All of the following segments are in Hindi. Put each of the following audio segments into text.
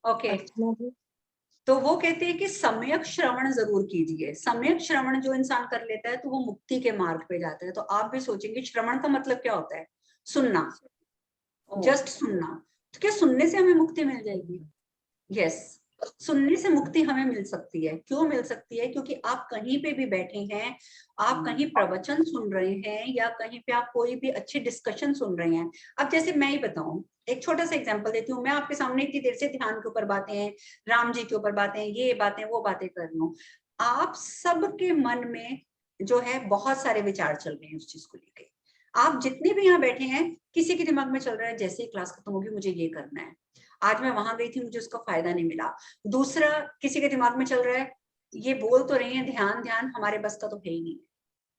ओके। तो वो कहते हैं कि सम्यक श्रवण जरूर कीजिए। सम्यक श्रवण जो इंसान कर लेता है तो वो मुक्ति के मार्ग पे जाता है। तो आप भी सोचेंगे श्रवण का मतलब क्या होता है? सुनना, जस्ट सुनना। तो क्या सुनने से हमें मुक्ति मिल जाएगी? यस, सुनने से मुक्ति हमें मिल सकती है। क्यों मिल सकती है? क्योंकि आप कहीं पे भी बैठे हैं, आप कहीं प्रवचन सुन रहे हैं या कहीं पे आप कोई भी अच्छी डिस्कशन सुन रहे हैं। अब जैसे मैं ही बताऊं, एक छोटा सा एग्जांपल देती हूँ। मैं आपके सामने इतनी देर से ध्यान के ऊपर बातें, राम जी के ऊपर बातें, ये बातें वो बातें कर रही हूँ। आप सबके मन में जो है बहुत सारे विचार चल रहे हैं उस चीज को लेकर। आप जितने भी यहाँ बैठे हैं, किसी के दिमाग में चल रहा है जैसे ही क्लास खत्म होगी मुझे ये करना है, आज मैं वहां गई थी मुझे उसका फायदा नहीं मिला। दूसरा किसी के दिमाग में चल रहा है, ये बोल तो रही है ध्यान ध्यान, हमारे बस का तो है ही नहीं,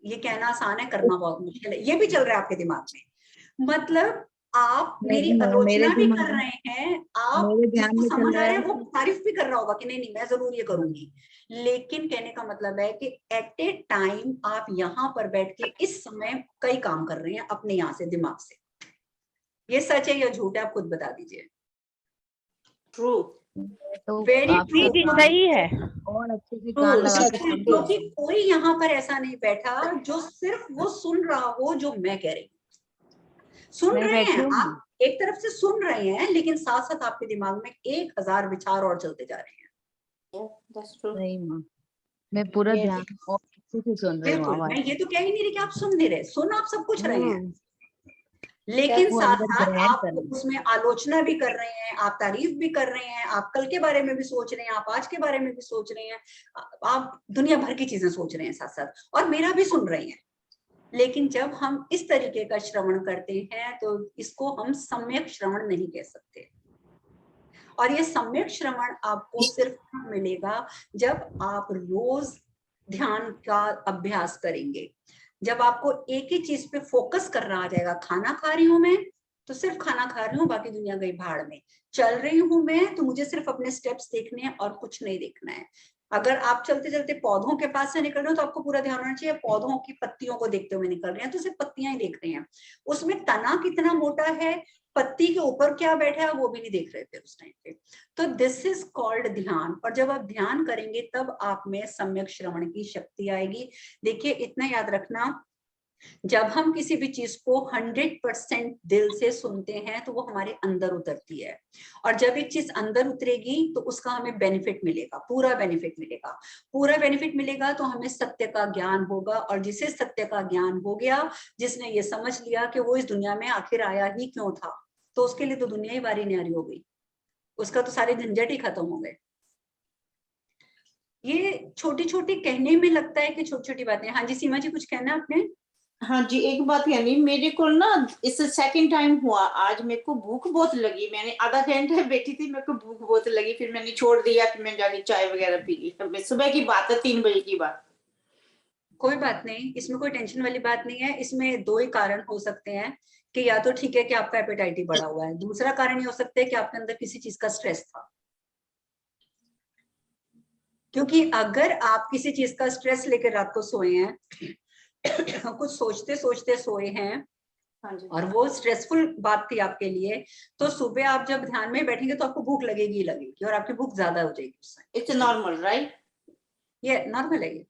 ये कहना आसान है करना बहुत मुश्किल है, ये भी चल रहा है आपके दिमाग में। मतलब आप मेरी आलोचना भी कर रहे हैं, आप जिसको समझ आ रहा है वो तारीफ भी कर रहा होगा कि नहीं नहीं मैं जरूर ये करूंगी। लेकिन कहने का मतलब है कि एट ए टाइम आप यहाँ पर बैठ के इस समय कई काम कर रहे हैं अपने यहाँ से दिमाग से। ये सच है या झूठ है? आप खुद बता दीजिए। ट्रू, वेरी ट्रू, सही है। और अच्छे से कान लगा के क्योंकि कोई यहाँ पर ऐसा नहीं बैठा जो सिर्फ वो सुन रहा हो जो मैं कह रही हूँ। सुन रहे हैं आप, एक तरफ से सुन रहे हैं, लेकिन साथ साथ आपके दिमाग में 1000 विचार और चलते जा रहे हैं। नहीं माँ, मैं पूरा ध्यान और अच्छे से सुन रही हूँ। मैं ये तो कह ही नहीं रही कि आप सुन नहीं रहे, सुन आप सब कुछ रहे हैं, लेकिन साथ साथ आप उसमें आलोचना भी कर रहे हैं, आप तारीफ भी कर रहे हैं, आप कल के बारे में भी सोच रहे हैं, आप आज के बारे में भी सोच रहे हैं, आप दुनिया भर की चीजें सोच रहे हैं साथ साथ, और मेरा भी सुन रहे हैं। लेकिन जब हम इस तरीके का श्रवण करते हैं तो इसको हम सम्यक श्रवण नहीं कह सकते। और ये सम्यक श्रवण आपको सिर्फ मिलेगा जब आप रोज ध्यान का अभ्यास करेंगे, जब आपको एक ही चीज पे फोकस करना आ जाएगा। खाना खा रही हूं मैं तो सिर्फ खाना खा रही हूँ, बाकी दुनिया गई भाड़ में। चल रही हूं मैं तो मुझे सिर्फ अपने स्टेप्स देखने हैं और कुछ नहीं देखना है। अगर आप चलते चलते पौधों के पास से निकल रहे हो तो आपको पूरा ध्यान होना चाहिए पौधों की पत्तियों को देखते हुए निकल रहे हैं तो सिर्फ पत्तियां ही देख रहे हैं, उसमें तना कितना मोटा है, पत्ती के ऊपर क्या बैठा है वो भी नहीं देख रहे थे उस टाइम पे। तो दिस इज कॉल्ड ध्यान। और जब आप ध्यान करेंगे तब आप में सम्यक श्रवण की शक्ति आएगी। देखिए इतना याद रखना, जब हम किसी भी चीज को 100% दिल से सुनते हैं तो वो हमारे अंदर उतरती है, और जब एक चीज अंदर उतरेगी तो उसका हमें बेनिफिट मिलेगा, पूरा बेनिफिट मिलेगा। पूरा बेनिफिट मिलेगा तो हमें सत्य का ज्ञान होगा, और जिसे सत्य का ज्ञान हो गया, जिसने ये समझ लिया कि वो इस दुनिया में आखिर आया ही क्यों था, तो उसके लिए तो दुनिया ही बारी न्यारी हो गई, उसका तो सारे झंझट ही खत्म हो गए। ये छोटी छोटी कहने में लगता है कि छोटी छोटी बातें। हाँ जी सीमा जी, कुछ कहना है आपने? हाँ जी, एक बात कहनी, मेरे को ना इस सेकंड टाइम हुआ आज, मेरे को भूख बहुत लगी, मैंने आधा घंटा बैठी थी, मेरे को भूख बहुत लगी, फिर मैंने छोड़ दिया, फिर मैं जाके चाय वगैरह पी ली। सुबह की बात है, 3 बजे की बात। कोई बात नहीं, इसमें कोई टेंशन वाली बात नहीं है। इसमें 2 ही कारण हो सकते हैं कि या तो ठीक है कि आपका एपेटाइट ही बढ़ा हुआ है, दूसरा कारण ये हो सकता है कि आपके अंदर किसी चीज का स्ट्रेस था। क्योंकि अगर आप किसी चीज का स्ट्रेस लेकर रात को सोए हैं कुछ सोचते सोचते सोए हैं और वो स्ट्रेसफुल बात थी आपके लिए, तो सुबह आप जब ध्यान में बैठेंगे तो आपको भूख लगेगी ही लगेगी, और आपकी भूख ज्यादा हो जाएगी उससे। It's normal right? ये नॉर्मल है, ये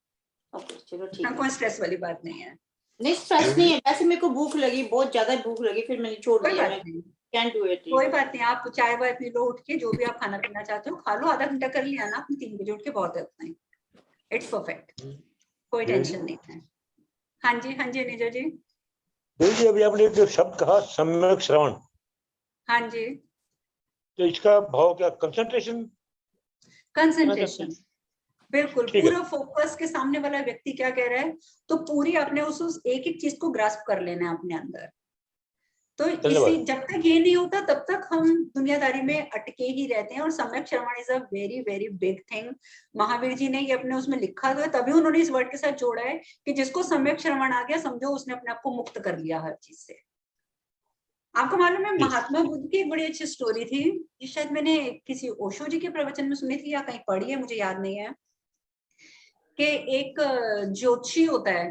चलो ठीक है, कोई स्ट्रेस वाली बात नहीं है। नहीं स्ट्रेस नहीं है, वैसे मेरे को भूख लगी, बहुत ज्यादा भूख लगी, फिर मैंने छोड़ दिया। Can do it. कोई बात नहीं, आप चाय वाय पी लो, उठ के जो भी आप खाना पीना चाहते हो खा लो, आधा घंटा कर लिया ना आपने, 3 बजे उठ के बहुत है उतना ही, इट्स परफेक्ट, कोई टेंशन नहीं है। हाँ जी निजो जी। जी अभी आपने जो शब्द कहा सम्यक श्रवण, हाँ जी, तो इसका भाव क्या? कंसंट्रेशन बिल्कुल पूरा फोकस के सामने वाला व्यक्ति क्या कह रहा है, तो पूरी आपने उस एक एक चीज को ग्रास्प कर लेना है अपने अंदर। तो इसी जब तक ये नहीं होता तब तक हम दुनियादारी में अटके ही रहते हैं। और samyak shravan is a very very big thing. Mahavir ji ने ये अपने उसमें लिखा तो है, तभी उन्होंने इस वर्ड के साथ जोड़ा है कि जिसको सम्यक श्रवण आ गया समझो उसने अपने आप को मुक्त कर लिया हर चीज से। आपको मालूम है महात्मा बुद्ध की एक बड़ी अच्छी स्टोरी थी, ये शायद मैंने किसी ओशो जी के प्रवचन में सुनी थी या कहीं पढ़ी है, मुझे याद नहीं है, कि एक ज्योतिषी होता है,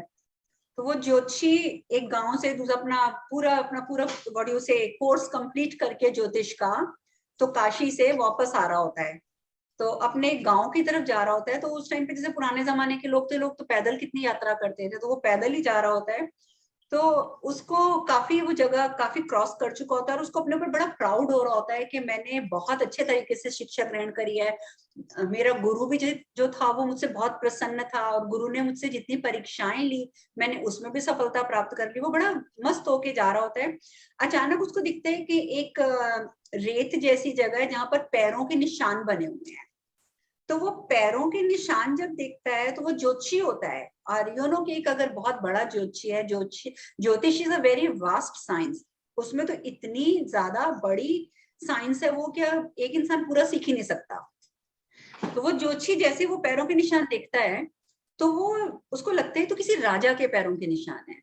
तो वो ज्योतिषी एक गांव से दूसरा अपना पूरा बॉडी से कोर्स कंप्लीट करके ज्योतिष का तो काशी से वापस आ रहा होता है, तो अपने गांव की तरफ जा रहा होता है। तो उस टाइम पे जैसे पुराने जमाने के लोग तो पैदल कितनी यात्रा करते थे, तो वो पैदल ही जा रहा होता है। तो उसको काफी वो जगह काफी क्रॉस कर चुका होता है और उसको अपने ऊपर बड़ा प्राउड हो रहा होता है कि मैंने बहुत अच्छे तरीके से शिक्षा ग्रहण करी है। मेरा गुरु भी जो था वो मुझसे बहुत प्रसन्न था, और गुरु ने मुझसे जितनी परीक्षाएं ली मैंने उसमें भी सफलता प्राप्त कर ली। वो बड़ा मस्त होके जा रहा होता है। अचानक उसको दिखता है कि एक रेत जैसी जगह है जहां पर पैरों के निशान बने हुए हैं। तो वो पैरों के निशान जब देखता है तो वो ज्योतिषी होता है, और यू नो कि एक अगर बहुत बड़ा ज्योतिषी है, ज्योतिष is a very vast science, उसमें तो इतनी ज्यादा बड़ी साइंस है वो क्या एक इंसान पूरा सीख ही नहीं सकता। तो वो ज्योतिषी जैसे वो पैरों के निशान देखता है तो वो उसको लगता है तो किसी राजा के पैरों के निशान है।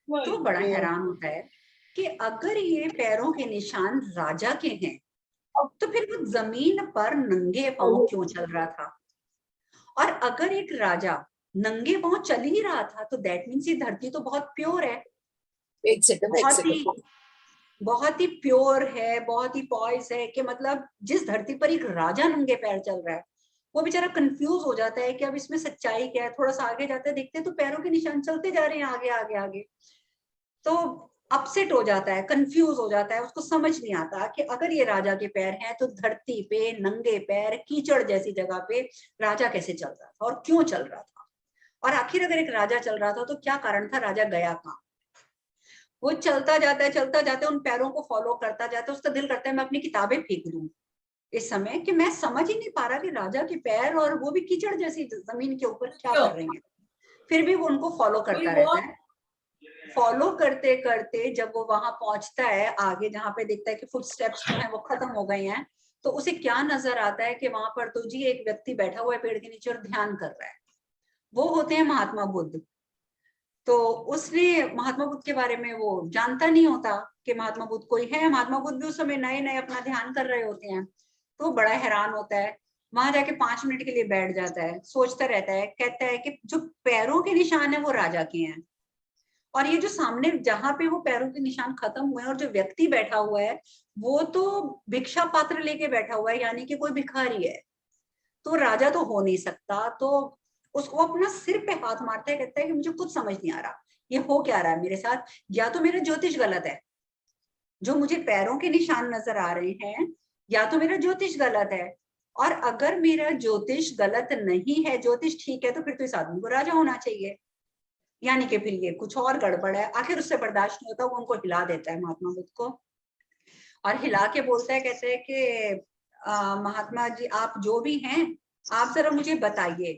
तो वो बड़ा हैरान होता है कि अगर ये पैरों के निशान राजा के हैं तो फिर वो जमीन पर नंगे पांव क्यों चल रहा था? और अगर एक राजा नंगे पांव चल ही रहा था तो दैट मीन्स ये धरती तो बहुत प्योर है, बहुत ही प्योर है, बहुत ही पॉइस है, कि मतलब जिस धरती पर एक राजा नंगे पैर चल रहा है वो बेचारा कंफ्यूज हो जाता है कि अब इसमें सच्चाई क्या है। थोड़ा सा आगे जाते देखते तो पैरों के निशान चलते जा रहे हैं आगे आगे आगे, तो अपसेट हो जाता है, कंफ्यूज हो जाता है, उसको समझ नहीं आता कि अगर ये राजा के पैर हैं तो धरती पे नंगे पैर कीचड़ जैसी जगह पे राजा कैसे चल रहा था और क्यों चल रहा था, और आखिर अगर एक राजा चल रहा था तो क्या कारण था, राजा गया कहाँ? वो चलता जाता है उन पैरों को फॉलो करता जाता है। उसका दिल करता है मैं अपनी किताबें फेंक दूं इस समय, कि मैं समझ ही नहीं पा रहा कि राजा के पैर और वो भी कीचड़ जैसी जमीन के ऊपर क्या कर रहे हैं। फिर भी वो उनको फॉलो करता रहता है। फॉलो करते करते जब वो वहां पहुंचता है आगे जहां पे देखता है कि फुटस्टेप्स जो है वो खत्म हो गए हैं, तो उसे क्या नजर आता है कि वहां पर तो जी एक व्यक्ति बैठा हुआ है पेड़ के नीचे और ध्यान कर रहा है। वो होते हैं महात्मा बुद्ध। तो उसने महात्मा बुद्ध के बारे में वो जानता नहीं होता कि महात्मा बुद्ध कोई है। महात्मा बुद्ध भी उस समय नए नए अपना ध्यान कर रहे होते हैं, तो बड़ा हैरान होता है। वहां जाके 5 मिनट के लिए बैठ जाता है, सोचता रहता है, कहता है कि जो पैरों के निशान है वो राजा के हैं, और ये जो सामने जहां पे वो पैरों के निशान खत्म हुए हैं और जो व्यक्ति बैठा हुआ है वो तो भिक्षा पात्र लेके बैठा हुआ है, यानी कि कोई भिखारी है, तो राजा तो हो नहीं सकता। तो उसको अपना सिर पे हाथ मारता है, कहता है कि मुझे कुछ समझ नहीं आ रहा, ये हो क्या रहा है मेरे साथ, या तो मेरा ज्योतिष गलत है, जो मुझे पैरों के निशान नजर आ रहे हैं, या तो मेरा ज्योतिष गलत है, और अगर मेरा ज्योतिष गलत नहीं है, ज्योतिष ठीक है, तो फिर तो इस आदमी को राजा होना चाहिए, यानी कि फिर ये कुछ और गड़बड़ है। आखिर उससे बर्दाश्त नहीं होता, वो उनको हिला देता है महात्मा बुद्ध को, और हिला के बोलता है, कहते हैं कि महात्मा जी आप जो भी हैं आप जरा मुझे बताइए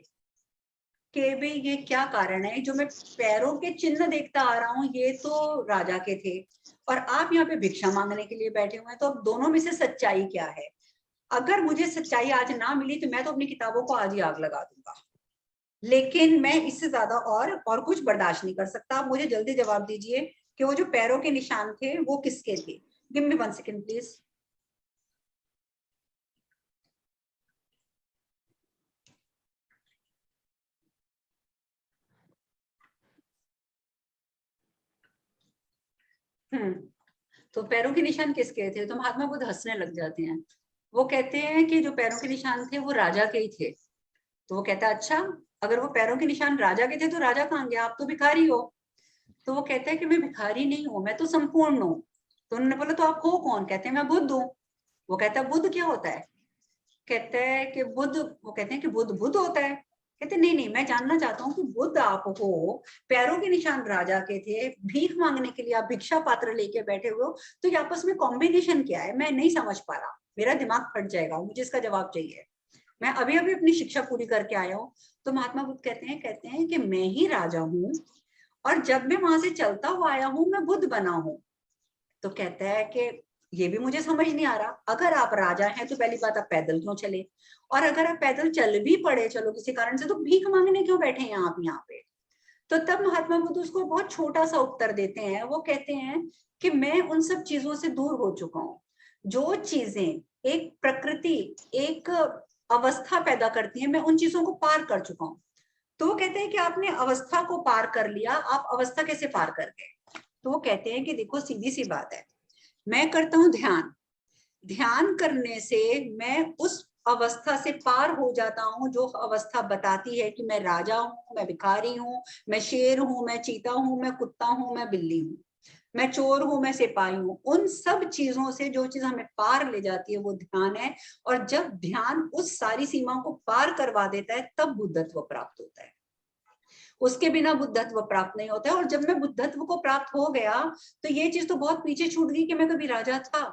कि भाई ये क्या कारण है, जो मैं पैरों के चिन्ह देखता आ रहा हूँ ये तो राजा के थे और आप यहाँ पे भिक्षा मांगने के लिए बैठे हुए हैं, तो अब दोनों में से सच्चाई क्या है? अगर मुझे सच्चाई आज ना मिली तो मैं तो अपनी किताबों को आज ही आग लगा दूंगा, लेकिन मैं इससे ज्यादा और कुछ बर्दाश्त नहीं कर सकता। आप मुझे जल्दी जवाब दीजिए कि वो जो पैरों के निशान थे वो किसके थे। Give me 1 second please. तो पैरों के निशान किसके थे? तो महात्मा बुद्ध हंसने लग जाते हैं। वो कहते हैं कि जो पैरों के निशान थे वो राजा के ही थे। तो वो कहता है अच्छा, अगर वो पैरों के निशान राजा के थे तो राजा कहाँ गया, आप तो भिखारी हो। तो वो कहता है कि मैं भिखारी नहीं हूं, मैं तो संपूर्ण हूँ। तो उन्होंने बोला तो आप हो कौन? कहते हैं मैं बुद्ध हूँ। वो कहता है बुद्ध क्या होता है? कहते हैं कि बुद्ध, वो कहते हैं कि बुद्ध बुद्ध होता है। कहते नहीं नहीं, मैं जानना चाहता हूँ कि बुद्ध आप हो, पैरों के निशान राजा के थे, भीख मांगने के लिए आप भिक्षा पात्र लेके बैठे हुए हो, तो ये आपस में कॉम्बिनेशन क्या है? मैं नहीं समझ पा रहा, मेरा दिमाग फट जाएगा, मुझे इसका जवाब चाहिए, मैं अभी अभी अपनी शिक्षा पूरी करके आया हूँ। तो महात्मा बुद्ध कहते हैं कि मैं ही राजा हूँ और जब मैं वहां से चलता हुआ आया हूँ मैं बुद्ध बना हूँ। तो कहता है कि ये भी मुझे समझ नहीं आ रहा, अगर आप राजा हैं तो पहली बात आप पैदल क्यों चले, और अगर आप पैदल चल भी पड़े चलो किसी कारण से, तो भीख मांगने क्यों बैठे हैं आप यहाँ पे? तो तब महात्मा बुद्ध उसको बहुत छोटा सा उत्तर देते हैं। वो कहते हैं कि मैं उन सब चीजों से दूर हो चुका हूँ, जो चीजें एक प्रकृति एक अवस्था पैदा करती है, मैं उन चीजों को पार कर चुका हूँ। तो वो कहते हैं कि आपने अवस्था को पार कर लिया, आप अवस्था कैसे पार कर गए? तो वो कहते हैं कि देखो सीधी सी बात है, मैं करता हूं ध्यान, ध्यान करने से मैं उस अवस्था से पार हो जाता हूँ जो अवस्था बताती है कि मैं राजा हूँ, मैं भिखारी हूँ, मैं शेर हूँ, मैं चीता हूँ, मैं कुत्ता हूँ, मैं बिल्ली हूँ, मैं चोर हूं, मैं सिपाही हूं। उन सब चीजों से जो चीज हमें पार ले जाती है वो ध्यान है। और जब ध्यान उस सारी सीमा को पार करवा देता है तब बुद्धत्व प्राप्त होता है। उसके बिना बुद्धत्व प्राप्त नहीं होता है। और जब मैं बुद्धत्व को प्राप्त हो गया तो ये चीज तो बहुत पीछे छूट गई कि मैं कभी राजा था।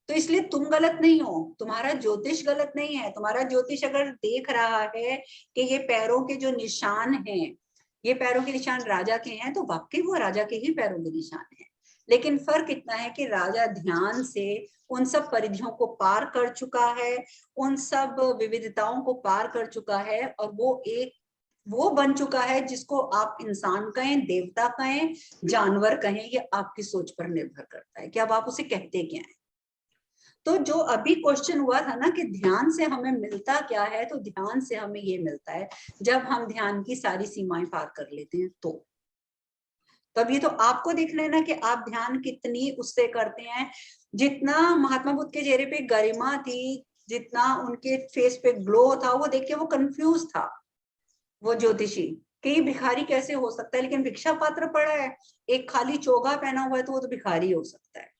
तो इसलिए तुम गलत नहीं हो, तुम्हारा ज्योतिष गलत नहीं है। तुम्हारा ज्योतिष अगर देख रहा है कि ये पैरों के जो निशान हैं, ये पैरों के निशान राजा के हैं, तो वाकई वो राजा के ही पैरों के निशान हैं। लेकिन फर्क इतना है कि राजा ध्यान से उन सब परिधियों को पार कर चुका है, उन सब विविधताओं को पार कर चुका है, और वो बन चुका है जिसको आप इंसान कहें, देवता कहें, जानवर कहें, ये आपकी सोच पर निर्भर करता है कि अब आप उसे कहते क्या है। तो जो अभी क्वेश्चन हुआ था ना कि ध्यान से हमें मिलता क्या है, तो ध्यान से हमें ये मिलता है जब हम ध्यान की सारी सीमाएं पार कर लेते हैं। तो तब ये तो आपको देखना है ना कि आप ध्यान कितनी उससे करते हैं। जितना महात्मा बुद्ध के चेहरे पे गरिमा थी, जितना उनके फेस पे ग्लो था, वो देख के वो कंफ्यूज था, वो ज्योतिषी, कि ये भिखारी कैसे हो सकता है, लेकिन भिक्षा पात्र पड़ा है, एक खाली चोगा पहना हुआ है, तो वो तो भिखारी हो सकता है।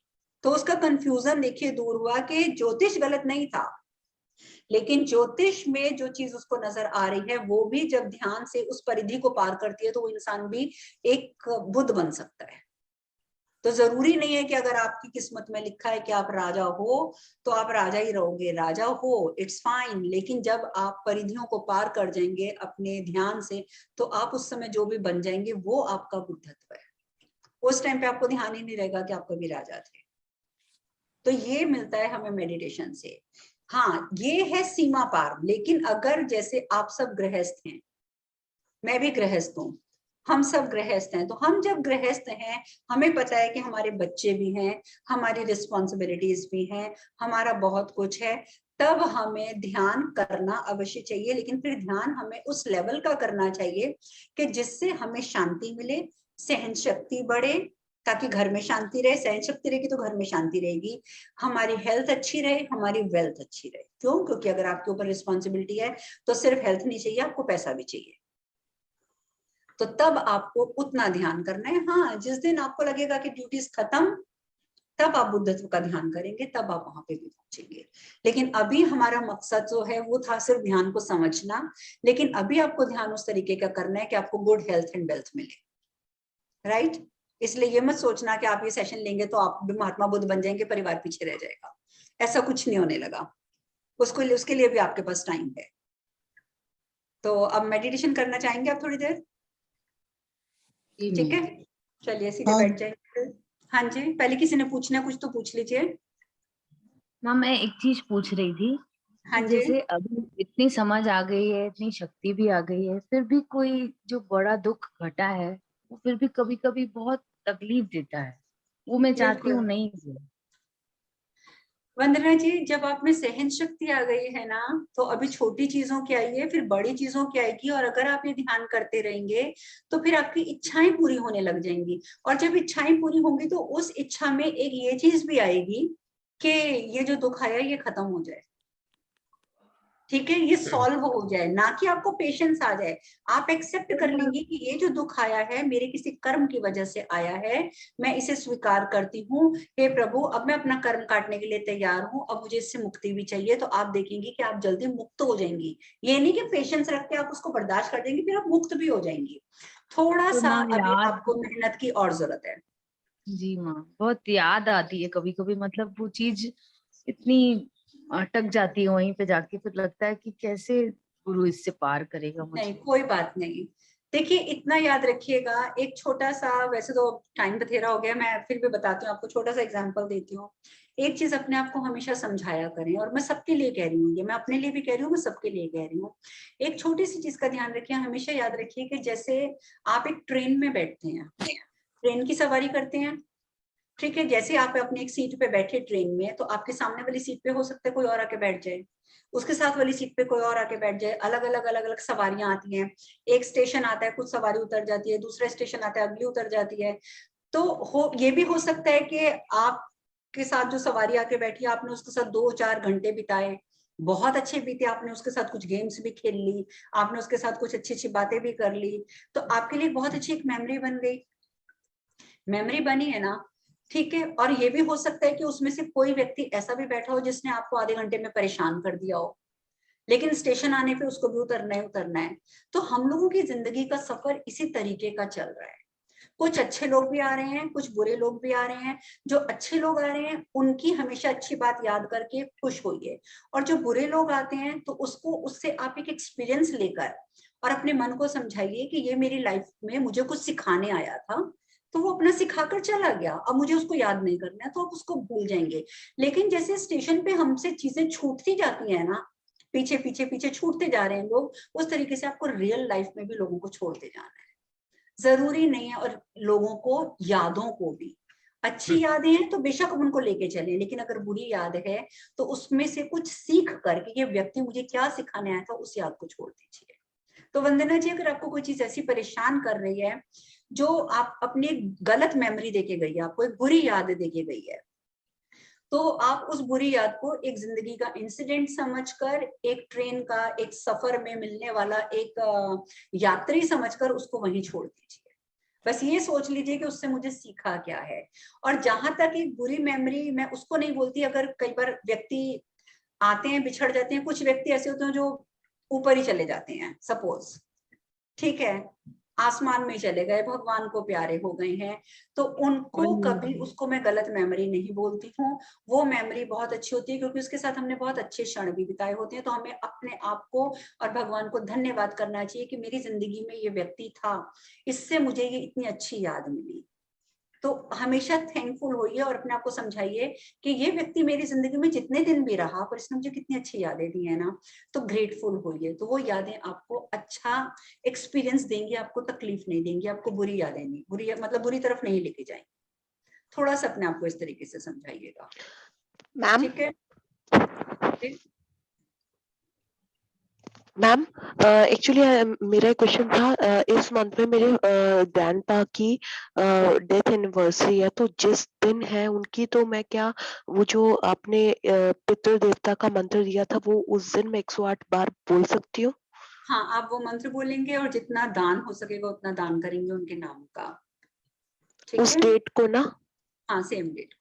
तो उसका कंफ्यूजन देखिए दूर हुआ कि ज्योतिष गलत नहीं था, लेकिन ज्योतिष में जो चीज उसको नजर आ रही है वो भी जब ध्यान से उस परिधि को पार करती है तो वो इंसान भी एक बुद्ध बन सकता है। तो जरूरी नहीं है कि अगर आपकी किस्मत में लिखा है कि आप राजा हो तो आप राजा ही रहोगे। राजा हो, इट्स फाइन, लेकिन जब आप परिधियों को पार कर जाएंगे अपने ध्यान से, तो आप उस समय जो भी बन जाएंगे वो आपका बुद्धत्व है। उस टाइम पे आपको ध्यान ही नहीं रहेगा कि आप कभी राजा थे। तो ये मिलता है हमें मेडिटेशन से। हाँ, ये है सीमा पार। लेकिन अगर जैसे आप सब गृहस्थ हैं, मैं भी गृहस्थ हूँ, हम सब गृहस्थ हैं, तो हम जब गृहस्थ हैं हमें पता है कि हमारे बच्चे भी हैं, हमारी रिस्पॉन्सिबिलिटीज भी हैं, हमारा बहुत कुछ है, तब हमें ध्यान करना अवश्य चाहिए। लेकिन फिर ध्यान हमें उस लेवल का करना चाहिए कि जिससे हमें शांति मिले, सहन शक्ति बढ़े, ताकि घर में शांति रहे। सहन शक्ति रहेगी तो घर में शांति रहेगी, हमारी हेल्थ अच्छी रहे, हमारी वेल्थ अच्छी रहे। क्यों? क्योंकि अगर आपके ऊपर रिस्पॉन्सिबिलिटी है तो सिर्फ हेल्थ नहीं चाहिए, आपको पैसा भी चाहिए। तो तब आपको उतना ध्यान करना है। हाँ, जिस दिन आपको लगेगा कि ड्यूटीज खत्म, तब आप बुद्धत्व का ध्यान करेंगे, तब आप वहां पे भी पहुंचेंगे। लेकिन अभी हमारा मकसद जो है वो था सिर्फ ध्यान को समझना। लेकिन अभी आपको ध्यान उस तरीके का करना है कि आपको गुड हेल्थ एंड वेल्थ मिले, राइट? इसलिए ये मत सोचना कि आप ये सेशन लेंगे तो आप भी महात्मा बुद्ध बन जाएंगे, परिवार पीछे रह जाएगा। ऐसा कुछ नहीं होने लगा। उसके लिए भी आपके पास टाइम है। तो अब मेडिटेशन करना चाहेंगे आप थोड़ी देर? ठीक है, चलिए सीधे बैठ जाइए। हाँ जी, पहले किसी ने पूछना कुछ तो पूछ लीजिए। मैम मैं एक चीज पूछ रही थी हाँ कि जी, जैसे अभी इतनी समझ आ गई है, इतनी शक्ति भी आ गई है, फिर भी कोई जो बड़ा दुख घटा है वो फिर भी कभी कभी बहुत तकलीफ देता है, वो मैं चाहती बिल्कुल हूँ नहीं हो। वंदना जी, जब आप में सहन शक्ति आ गई है ना, तो अभी छोटी चीजों की आई है, फिर बड़ी चीजों की आएगी। और अगर आप ये ध्यान करते रहेंगे तो फिर आपकी इच्छाएं पूरी होने लग जाएंगी। और जब इच्छाएं पूरी होंगी तो उस इच्छा में एक ये चीज भी आएगी कि ये जो दुख आया ये खत्म हो जाए, ठीक है, ये सॉल्व हो जाए, ना कि आपको पेशेंस आ जाए। आप एक्सेप्ट कर लेंगे कि ये जो दुख आया है मेरे किसी कर्म की वजह से आया है, मैं इसे स्वीकार करती हूँ। हे प्रभु, अब मैं अपना कर्म काटने के लिए तैयार हूँ, अब मुझे इससे मुक्ति भी चाहिए। तो आप देखेंगे कि आप जल्दी मुक्त हो जाएंगी। ये नहीं कि पेशेंस रख के आप उसको बर्दाश्त कर देंगे, फिर आप मुक्त भी हो जाएंगी। थोड़ा तो सा माँ अभी याद, आपको मेहनत की और जरूरत है। जी माँ बहुत याद आती है कभी कभी, मतलब वो चीज इतनी अटक जाती है वहीं पे जाके, फिर लगता है कि कैसे गुरु इससे पार करेगा नहीं, मुझे। कोई बात नहीं। देखिए, इतना याद रखिएगा, एक छोटा सा, वैसे तो टाइम बथेरा हो गया, मैं फिर भी बताती हूँ आपको, छोटा सा एग्जांपल देती हूँ। एक चीज अपने आप को हमेशा समझाया करें, और मैं सबके लिए कह रही हूँ, ये मैं अपने लिए भी कह रही हूँ, मैं सबके लिए कह रही हूँ। एक छोटी सी चीज का ध्यान रखिए, हमेशा याद रखिए कि जैसे आप एक ट्रेन में बैठते हैं, ट्रेन की सवारी करते हैं, ठीक है, जैसे आप अपनी एक सीट पे बैठे ट्रेन में, तो आपके सामने वाली सीट पे हो सकता है कोई और आके बैठ जाए, उसके साथ वाली सीट पे कोई और आके बैठ जाए, अलग अलग सवारियां आती हैं। एक स्टेशन आता है, कुछ सवारी उतर जाती है, दूसरा स्टेशन आता है, अगली उतर जाती है। तो ये भी हो सकता है कि आप के साथ जो सवारी आके बैठी, आपने उसके साथ 2-4 घंटे बिताए, बहुत अच्छे बीते, आपने उसके साथ कुछ गेम्स भी खेल ली, आपने उसके साथ कुछ अच्छी अच्छी बातें भी कर ली, तो आपके लिए बहुत अच्छी एक मेमोरी बन गई। मेमोरी बनी है ना, ठीक है। और ये भी हो सकता है कि उसमें से कोई व्यक्ति ऐसा भी बैठा हो जिसने आपको आधे घंटे में परेशान कर दिया हो, लेकिन स्टेशन आने पे उसको भी उतरना है, उतरना है। तो हम लोगों की जिंदगी का सफर इसी तरीके का चल रहा है। कुछ अच्छे लोग भी आ रहे हैं, कुछ बुरे लोग भी आ रहे हैं। जो अच्छे लोग आ रहे हैं उनकी हमेशा अच्छी बात याद करके खुश होइए, और जो बुरे लोग आते हैं तो उसको, उससे आप एक एक्सपीरियंस लेकर और अपने मन को समझाइए कि ये मेरी लाइफ में मुझे कुछ सिखाने आया था, तो वो अपना सिखाकर चला गया, अब मुझे उसको याद नहीं करना है, तो आप उसको भूल जाएंगे। लेकिन जैसे स्टेशन पे हमसे चीजें छूटती जाती है ना, पीछे पीछे पीछे छूटते जा रहे हैं लोग, उस तरीके से आपको रियल लाइफ में भी लोगों को छोड़ते जाना है। जरूरी नहीं है, और लोगों को, यादों को भी, अच्छी यादें हैं तो बेशक उनको लेके चलें, लेकिन अगर बुरी याद है तो उसमें से कुछ सीख कर कि ये व्यक्ति मुझे क्या सिखाने आया था, उस याद को छोड़ दीजिए। तो वंदना जी, अगर आपको कोई चीज ऐसी परेशान कर रही है जो आप अपनी गलत मेमोरी देके गई है, आपको एक बुरी याद देके गई है, तो आप उस बुरी याद को एक जिंदगी का इंसिडेंट समझकर, एक ट्रेन का, एक सफर में मिलने वाला एक यात्री समझकर उसको वहीं छोड़ दीजिए। बस ये सोच लीजिए कि उससे मुझे सीखा क्या है। और जहां तक एक बुरी मेमोरी, मैं उसको नहीं बोलती, अगर कई बार व्यक्ति आते हैं, बिछड़ जाते हैं, कुछ व्यक्ति ऐसे होते हैं जो ऊपर ही चले जाते हैं, सपोज, ठीक है, आसमान में चले गए, भगवान को प्यारे हो गए हैं, तो उनको कभी, उसको मैं गलत मेमोरी नहीं बोलती हूँ। वो मेमोरी बहुत अच्छी होती है, क्योंकि उसके साथ हमने बहुत अच्छे क्षण भी बिताए होते हैं। तो हमें अपने आप को और भगवान को धन्यवाद करना चाहिए कि मेरी जिंदगी में ये व्यक्ति था, इससे मुझे ये इतनी अच्छी याद मिली। तो हमेशा थैंकफुल होइए और अपने आप को समझाइए कि ये व्यक्ति मेरी जिंदगी में जितने दिन भी रहा, पर इसने मुझे कितनी अच्छी यादें दी है ना, तो ग्रेटफुल होइए। तो वो यादें आपको अच्छा एक्सपीरियंस देंगी, आपको तकलीफ नहीं देंगी, आपको बुरी यादें नहीं, बुरी मतलब बुरी तरफ नहीं लेके जाएंगी। थोड़ा सा अपने आप को इस तरीके से समझाइएगा, मैम। ठीक है। मैम, एक्चुअली मेरा एक क्वेश्चन था, इस मंथ में मेरे ग्रैंडपा की डेथ एनिवर्सरी है, तो जिस दिन है उनकी, तो मैं क्या वो जो आपने पितृ देवता का मंत्र दिया था, वो उस दिन मैं 108 बार बोल सकती हूँ? हाँ, आप वो मंत्र बोलेंगे और जितना दान हो सकेगा उतना दान करेंगे उनके नाम का, ठीक उस है। डेट को ना? हाँ, सेम डेट